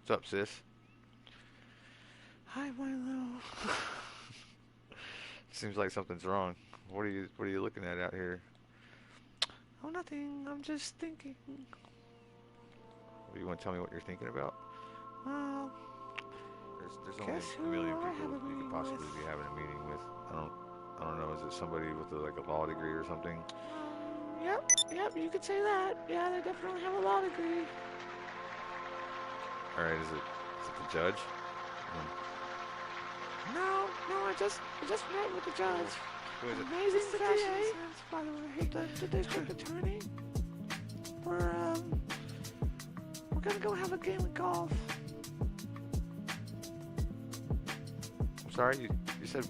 What's up, sis? Hi, Milo. Seems like something's wrong. What are you looking at out here? Oh, nothing. I'm just thinking. What, you want to tell me what you're thinking about? Well, There's only guess a who million I people have a we could meeting possibly be with? having a meeting with. I don't I don't know. Is it somebody with like a law degree or something? Yep, you could say that. Yeah, they definitely have a law degree. All right, is it the judge? Um, No, I just met with the judge. who is it? Amazing fashion sense, by the way. The district attorney. We're um, we're gonna go have a game of golf. I'm sorry. You said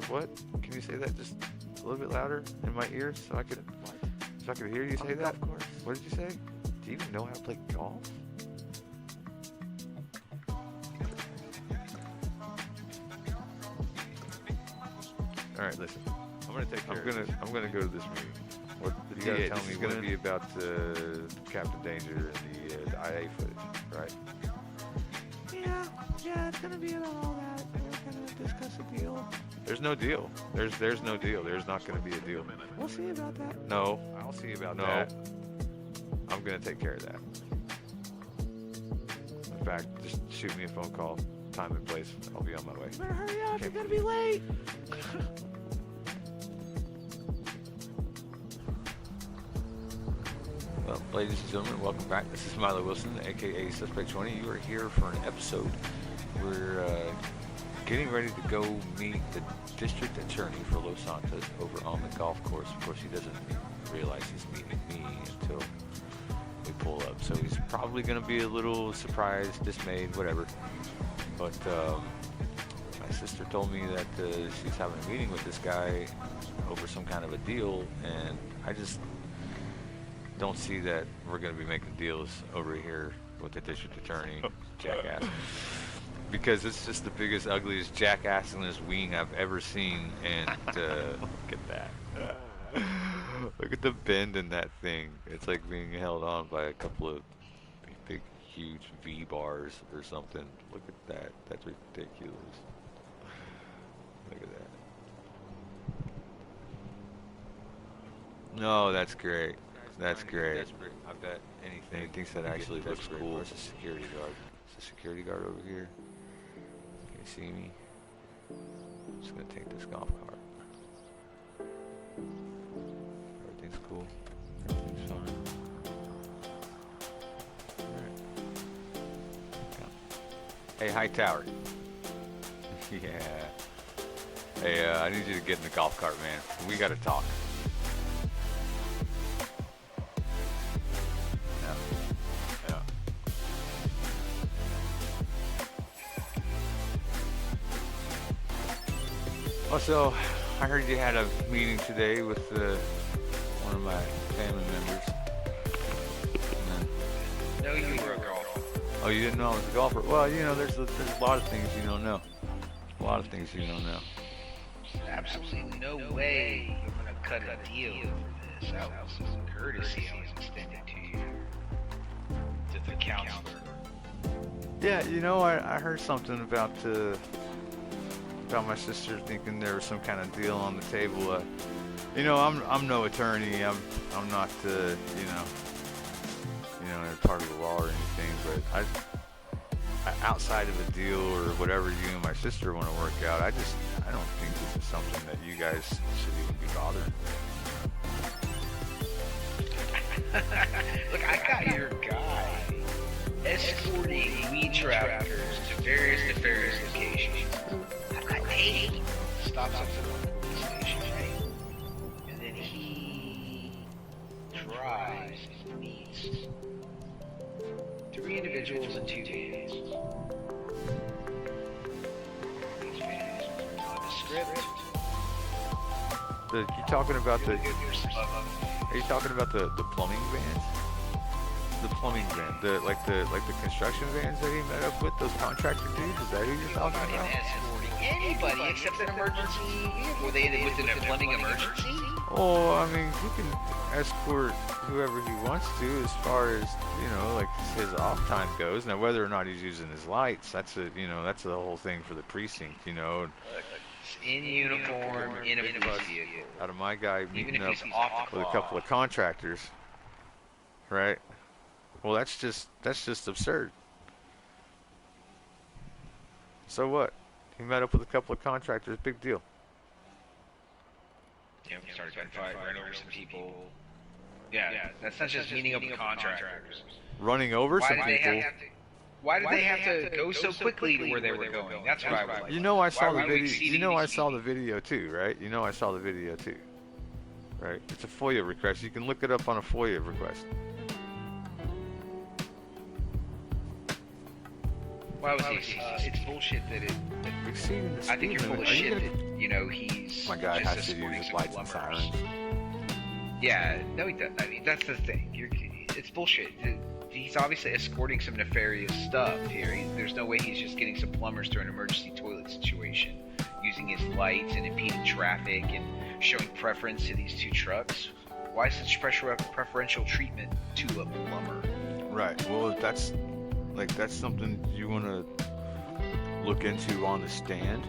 what? Can you say that just a little bit louder in my ears so I could hear you On say the that? golf course. What did you say? Do you even know how to play golf? All right, listen. I'm gonna take care of this. I'm gonna go to this meeting. What you gotta tell me? Gonna be about Captain Danger and the IA footage, right? Yeah, it's gonna be about all that. We're gonna discuss a deal. There's no deal. There's no deal. There's not gonna be a deal. We'll see about that. No, I'll see about no. that. I'm gonna take care of that. In fact, just shoot me a phone call, time and place. I'll be on my way. You better hurry up. You're gonna be late. Well, ladies and gentlemen, welcome back. This is Milo Wilson, aka Suspect 20. You are here for an episode. We're getting ready to go meet the district attorney for Los Santos over on the golf course. Of course, he doesn't realize he's meeting me until we pull up. So he's probably going to be a little surprised, dismayed, whatever. But my sister told me that she's having a meeting with this guy over some kind of a deal, and I just don't see that we're going to be making deals over here with the district attorney, jackass. Because it's just the biggest, ugliest jackassness wing I've ever seen, and look at that. Look at the bend in that thing. It's like being held on by a couple of big, huge V bars or something. Look at that. That's ridiculous. Look at that. No, that's great. That's great. I bet anything thinks that actually looks cool. There's a security guard. There's a security guard over here. Can you see me? I'm just gonna take this golf cart. Everything's cool. Everything's fine. Alright. Hey, Hightower. Yeah. Hey, I need you to get in the golf cart, man. We gotta talk. Yeah. Also, I heard you had a meeting today with one of my family members. No, you were a golfer. Oh, you didn't know I was a golfer? Well, you know, there's a lot of things you don't know. A lot of things you don't know. Absolutely no way you're gonna cut a deal for this. That was a courtesy I was extending to you, to the counselor. Yeah, you know, I heard something about my sister thinking there was some kind of deal on the table. You know, I'm no attorney. I'm not part of the law or anything. But outside of a deal or whatever you and my sister want to work out, I don't think this is something that you guys should even be bothering with. Look, I got your guy escorting weed traffickers to various nefarious locations. I hate stops at the police station, right? And then he drives and meets 3 individuals in 2 days. These fans on the script. You talking about You're smuggling. Are you talking about the plumbing vans? The plumbing van, the construction vans that he met up with, those contractor dudes? Is that who you're talking Not him about? escorting anybody except an emergency vehicle. Were they within a plumbing emergency? Oh, I mean, he can escort whoever he wants to as far as, like his off time goes. Now, whether or not he's using his lights, that's that's the whole thing for the precinct. In uniform, in a police vehicle. Out of my guy Even meeting if up he's off the with a couple of contractors, right? Well, that's just absurd. So what? He met up with a couple of contractors, big deal. Yeah, we started gunfight, ran over some people. Yeah, that's not just meeting up with contractors. Running over some people. Why did they have to go so quickly to where they were going? That's what I would like. I saw the Why were we video. exceeding I these saw the video too, right? I saw the video too. Right? It's a FOIA request. You can look it up on a FOIA request. Why was he? It's bullshit that it. Exceeding the I think you're speed full of limit. Are you shit gonna- that he's. My guy just has to use escorting his some lights and plumbers. sirens. Yeah, no, he doesn't. I mean, that's the thing. It's bullshit. He's obviously escorting some nefarious stuff here. There's no way he's just getting some plumbers through an emergency toilet situation, using his lights and impeding traffic and showing preference to these two trucks. Why such preferential treatment to a plumber? Right. Well, if that's something you want to look into on the stand,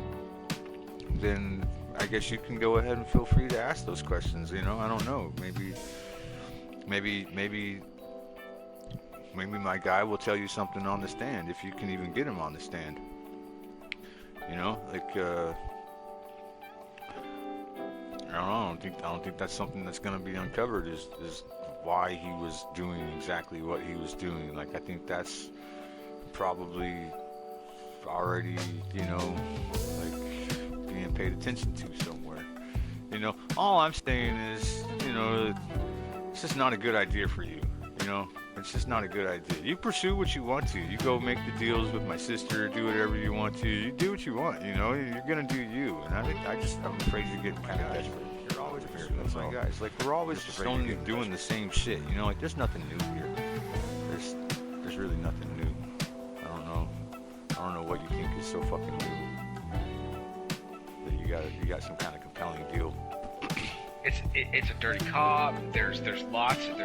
then I guess you can go ahead and feel free to ask those questions. I don't know. Maybe my guy will tell you something on the stand if you can even get him on the stand. I don't think that's something that's going to be uncovered is why he was doing exactly what he was doing. Like, I think that's probably already, being paid attention to somewhere. All I'm saying is, it's just not a good idea for you. It's just not a good idea. You pursue what you want to. You go make the deals with my sister, do whatever you want to. You do what you want, You're gonna do you. And I'm afraid you're getting kind of desperate. You're always afraid. That's my guys. Like, we're always just doing the same shit. Like, there's nothing new here. There's really nothing new. I don't know what you think is so fucking new that you got some kind of compelling deal. It's a dirty cop. There's lots of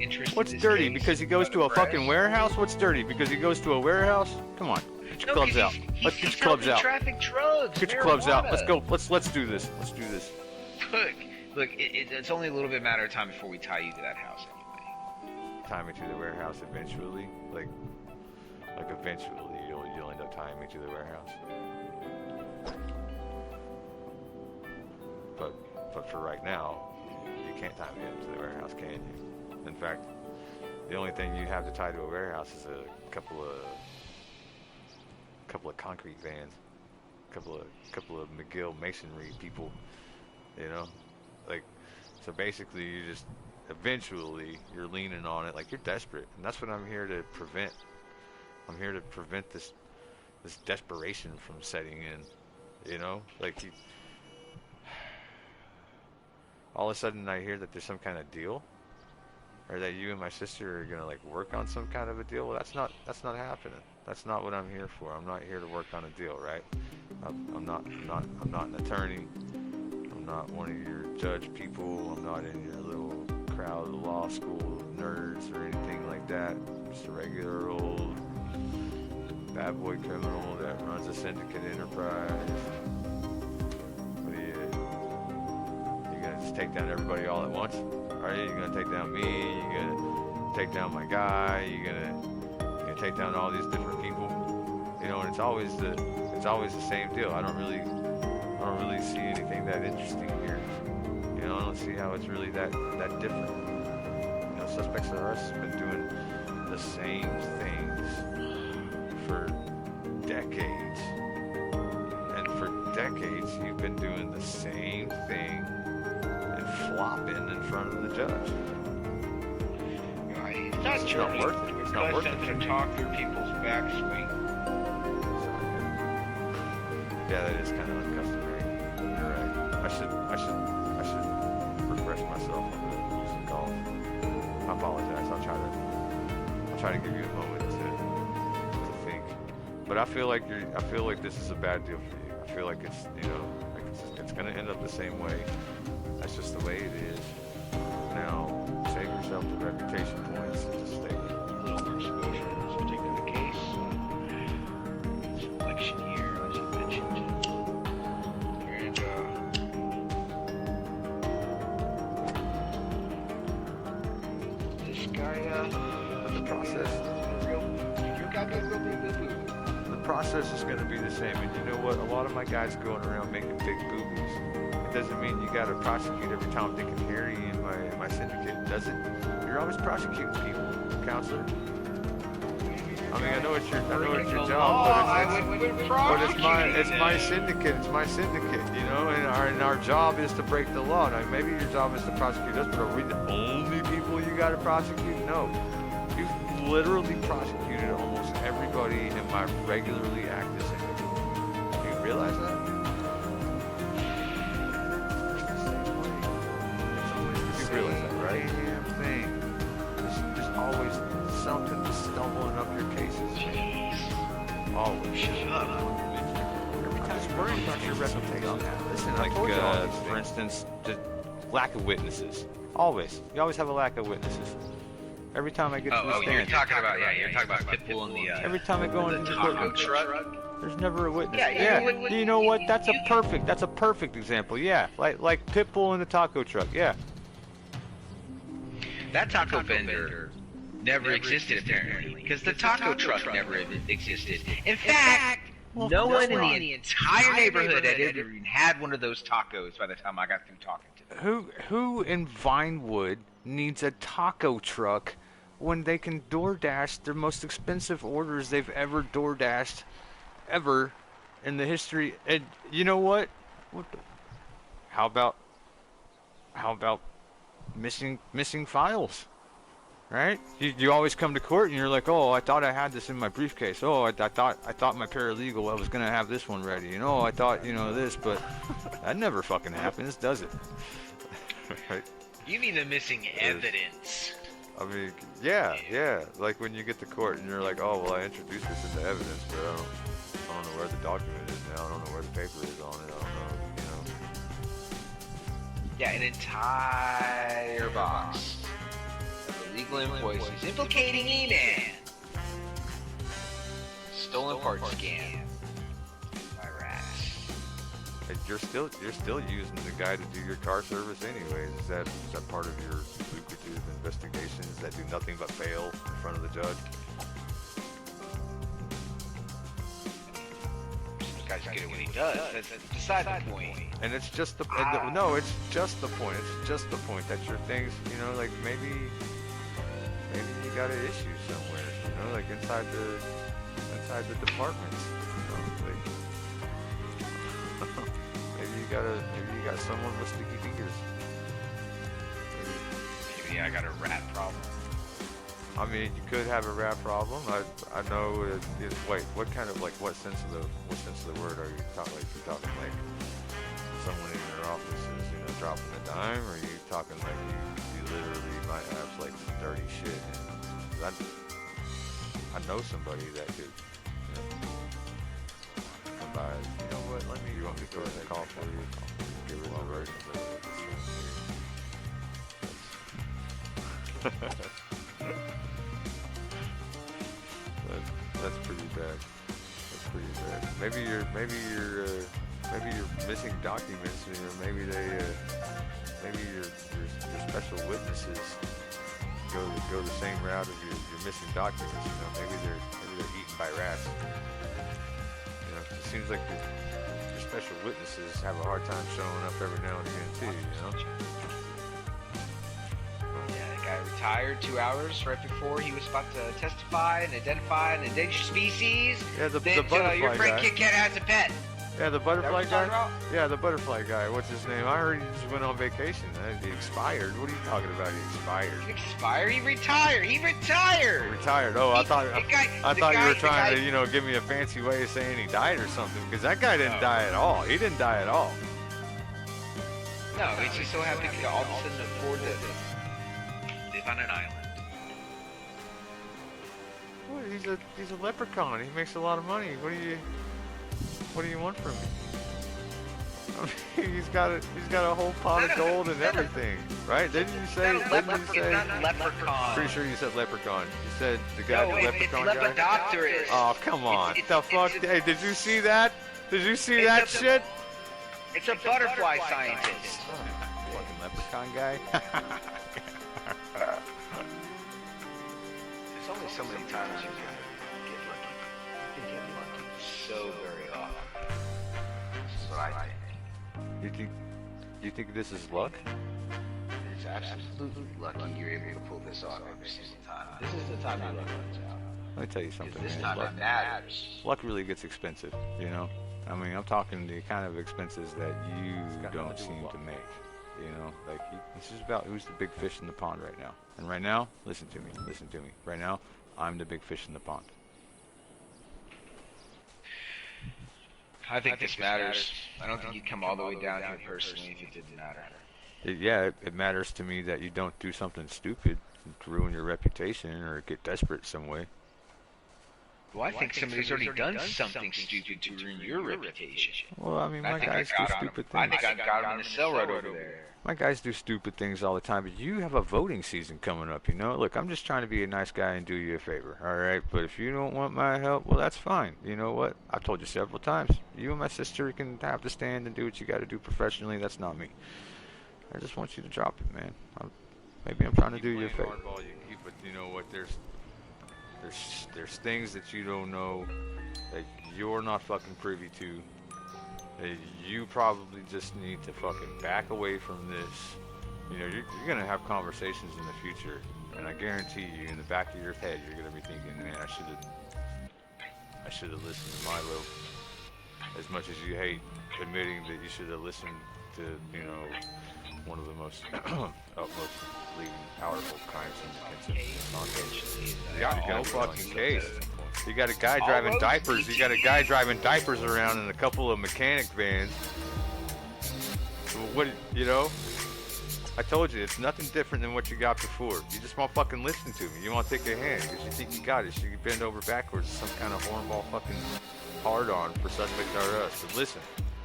interest. What's in this dirty? case Because he goes by to the a press. fucking warehouse? What's dirty? Because he goes to a warehouse? Come on, get your clubs out. Let's get your clubs out. Traffic drugs. Get your clubs out. marijuana. Let's go. Let's do this. Let's do this. Look. It's only a little bit matter of time before we tie you to that house anyway. Tie me to the warehouse eventually. Like eventually you'll end up tying me to the warehouse. But for right now, you can't tie me up to the warehouse, can you? In fact, the only thing you have to tie to a warehouse is a couple of concrete vans, a couple of McGill masonry people, so basically eventually you're leaning on it, like you're desperate, and that's what I'm here to prevent. I'm here to prevent this desperation from setting in, all of a sudden I hear that there's some kind of deal, or that you and my sister are gonna work on some kind of a deal. Well, that's not happening. That's not what I'm here for. I'm not here to work on a deal, right? I'm not an attorney. I'm not one of your judge people. I'm not in your little crowd of law school nerds or anything like that. I'm just a regular old bad boy criminal that runs a syndicate enterprise. Just take down everybody all at once? Are you gonna take down me? You gonna take down my guy? You gonna take down all these different people? And it's always the same deal. I don't really see anything that interesting here. I don't see how it's really that different. Suspects of us have been doing the same things for decades. And for decades you've been doing the same thing, flopping in front of the judge. It's not worth it. It's not worth it to talk through people's backswing. Yeah, that is kind of uncustomary. You're right. I should refresh myself on the rules of golf. I apologize. I'll try to give you a moment to think. But I feel like this is a bad deal for you. I feel like it's gonna end up the same way That's just the way it is. Now, save yourself the reputation points and just stay. A little more exposure in this particular case. It's an election year, as you mentioned. And, this guy, But the process, you got that real big boo-boo. the process is going to be the same. And you know what? A lot of my guys going around making big boo-boos. It doesn't mean you got to prosecute every Tom, Dick, and Harry in my syndicate, does it? You're always prosecuting people, counselor. I mean, I know it's your job, but it's my syndicate. It's my syndicate, you know. And our job is to break the law. Now, maybe your job is to prosecute us, but are we the only people you got to prosecute? No, you've literally prosecuted almost everybody in my regularly active syndicate. Do you realize that? You realize that, right? Damn thing. There's always something stumbling up your cases. Always. Shut up. Every time you're worried about your reputation. Listen, I Like, told you all these for things. instance, the lack of witnesses. Always. You always have a lack of witnesses. Every time I get to the You're stand, talking about Pitbull and the, every time I go into the taco courtroom, truck. there's never a witness. Yeah, Do you know what? That's a perfect example. Yeah, like Pitbull in the taco truck. Yeah. That taco vendor never existed apparently, because the taco truck never existed. In fact, no one in the entire neighborhood had ever even had one of those tacos by the time I got through talking to them. Who in Vinewood needs a taco truck when they can DoorDash their most expensive orders they've ever DoorDashed ever in the history? And you know what? How about missing files? Right? You always come to court and you're like, oh, I thought I had this in my briefcase. Oh, I thought my paralegal, I was gonna have this one ready. You know, I thought, this, but that never fucking happens, does it? Right? You mean the missing evidence? I mean, yeah. Like when you get to court and you're like, oh, well, I introduced this into evidence, but I don't know where the document is now. I don't know where the paper is on it. I don't know, Yeah, an entire box of illegal invoices implicating E-Man. Stolen parts scam by rats. And you're still using the guy to do your car service anyways. Is that part of your lucrative investigations that do nothing but fail in front of the judge? This guy's good at what he does. That's beside the point. And it's just it's just the point. It's just the point that your things, like maybe you got an issue somewhere, like inside the departments, like maybe you got someone with sticky fingers. Maybe I got a rat problem. I mean, you could have a rat problem. I know. Wait, what kind of what sense of the word are you talking? Like you talking like someone in your office is dropping a dime, or are you talking like you literally might have like some dirty shit? And I know somebody that could come by. You know what? You want me to go ahead and call for you? Give it the version of this. That's pretty bad. That's pretty bad. Maybe you're missing documents. Maybe your special witnesses go the same route as your missing documents. Maybe they're eaten by rats. It seems like your special witnesses have a hard time showing up every now and again too. Yeah, the guy retired 2 hours right before he was about to testify and identify an endangered species. Yeah, the That butterfly your friend guy. Kit Kat has a pet. Yeah, the butterfly Is that what you're guy. talking Yeah, the butterfly guy. What's his name? I heard he just went on vacation. He expired. What are you talking about? He expired. He expired. He retired. He retired. Retired. Oh, I thought The guy- I the thought you guy- were the trying guy- to, give me a fancy way of saying he died or something. Because that guy didn't No. die at all. He didn't die at all. No, he just so happened to all of a sudden afford to live on an island. Well, he's a leprechaun. He makes a lot of money. What do you want from me? He's got a whole pot of gold and everything, right? Didn't you say? Didn't you say? Not leprechaun. Pretty sure you said leprechaun. You said the guy, No, the leprechaun it's guy. Lepidopterus. Oh, come on. It's- The fuck? Hey, did you see that? Did you see that It's a- shit? It's a butterfly scientist. Fucking leprechaun guy. There's only so many times you can get lucky. You can get lucky so very often. That's what I think. You think this is luck? It's absolutely lucky you're able to pull this off every single time. This is the time your luck runs out. Let me tell you something. This man. time Luck, it matters. luck really gets expensive, you know? I mean, I'm talking the kind of expenses that you don't seem to make. You know, like it's just about who's the big fish in the pond right now. And right now, listen to me. Right now, I'm the big fish in the pond. I think this matters. I don't think you'd come all the way down here personally if it didn't matter. It matters to me that you don't do something stupid to ruin your reputation or get desperate some way. Well, I think somebody's already done something stupid to ruin your reputation. Well, I mean, my I think guys I do got him. stupid I things. think I got him in the cell right over there. My guys do stupid things all the time, but you have a voting season coming up, you know? Look, I'm just trying to be a nice guy and do you a favor, all right? But if you don't want my help, well, that's fine. You know what? I've told you several times. You and my sister can have to stand and do what you got to do professionally. That's not me. I just want you to drop it, man. Maybe I'm trying to do you a favor. But you know what? There's things that you don't know that you're not fucking privy to. That you probably just need to fucking back away from this. You know, you're gonna have conversations in the future, and I guarantee you, in the back of your head, you're gonna be thinking, man, I should have listened to Milo. As much as you hate admitting that you should have listened to, you know, one of the most utmost leading powerful crime syndicates in Los Angeles. You got no fucking case. You got a guy driving diapers. You got a guy driving diapers around in a couple of mechanic vans. What, you know? I told you, it's nothing different than what you got before. You just won't fucking listen to me. You won't take a hand because you think you got it. So you bend over backwards, some kind of hornball fucking hard on for suspect or us. But listen,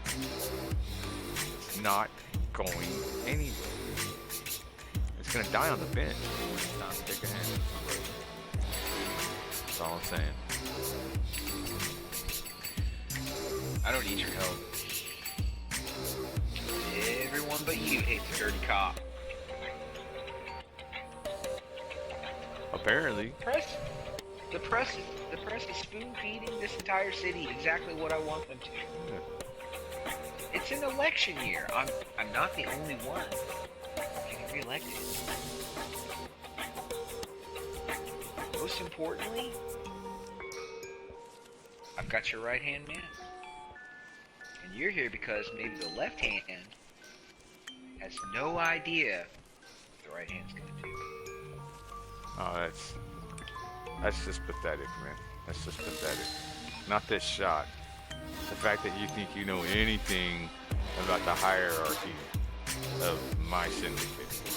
it's not going anywhere. It's gonna die on the bench. It's time to take a hand. That's all I'm saying. I don't need your help. Everyone but you hates a dirty cop. Apparently. The press is spoon feeding this entire city exactly what I want them to. Yeah. It's an election year. I'm not the only one getting reelected. Most importantly, I've got your right hand man. And you're here because maybe the left hand has no idea what the right hand's gonna do. Oh, that's just pathetic, man. That's just pathetic. Not this shot. The fact that you think you know anything about the hierarchy of my syndicate.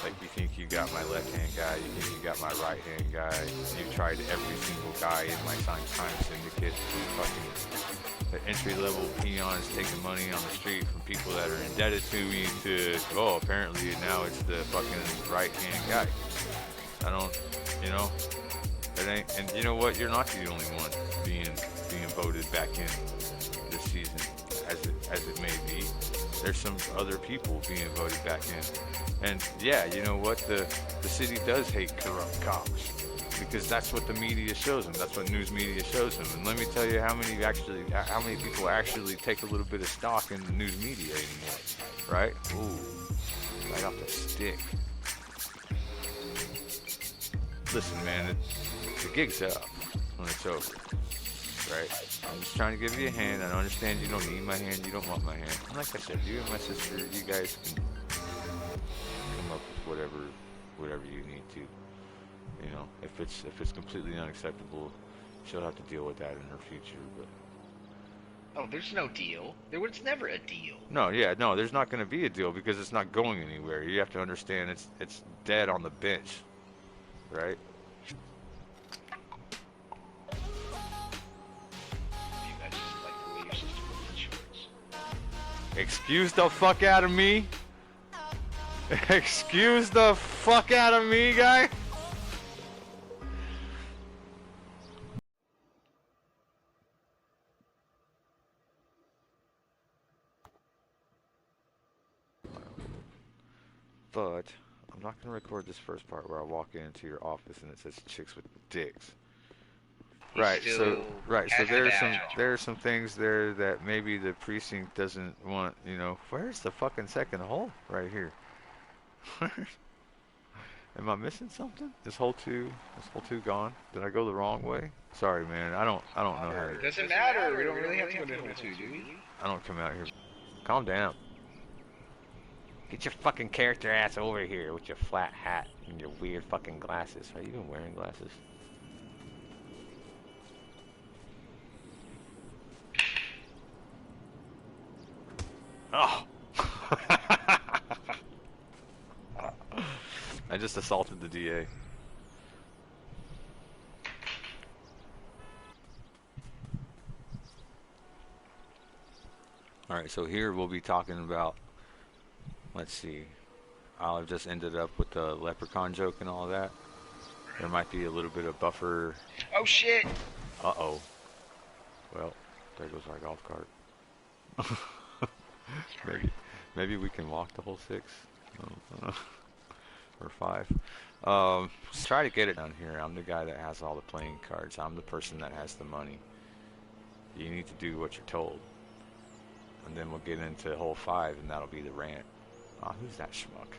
Like you think you got my left-hand guy, you think you got my right-hand guy. You tried every single guy in my time syndicate, from fucking the entry-level peons taking money on the street from people that are indebted to me to, oh, apparently now it's the fucking right-hand guy. I don't, you know, it ain't, and you know what? You're not the only one being voted back in this season, as it may be. There's some other people being voted back in, and yeah, you know what? The city does hate corrupt cops because that's what the media shows them. That's what news media shows them. And let me tell you how many people actually take a little bit of stock in the news media anymore, right? Ooh, right off the stick. Listen, man, the gig's up when it's over, right? I'm just trying to give you a hand. I understand you don't need my hand, you don't want my hand. And like I said, you and my sister, you guys can come up with whatever you need to. You know, if it's completely unacceptable, she'll have to deal with that in her future. But Oh, there's no deal. There was never a deal. no, there's not going to be a deal because it's not going anywhere. You have to understand it's dead on the bench, right? You guys just like the way your sister wears shorts. Excuse the fuck out of me. Excuse the fuck out of me, guy. But I'm not gonna record this first part where I walk into your office and it says chicks with dicks. Right, so has there are the some badge on. things there that maybe the precinct doesn't want, you know. Where's the fucking second hole? Right here. Am I missing something? Is hole two gone? Did I go the wrong way? Sorry, man. I don't know how It to. doesn't matter. We don't really have to go to hole 2, do we? I don't come out here. Calm down. Get your fucking character ass over here with your flat hat and your weird fucking glasses. Are you even wearing glasses? Oh! I just assaulted the DA. Alright, so here we'll be talking about, let's see, I've just ended up with the leprechaun joke and all that. There might be a little bit of buffer. Oh shit! Uh-oh. Well, there goes our golf cart. Maybe we can walk the whole 6. Or 5. Let's try to get it down here. I'm the guy that has all the playing cards. I'm the person that has the money. You need to do what you're told. And then we'll get into hole 5 and that'll be the rant. Who's that schmuck?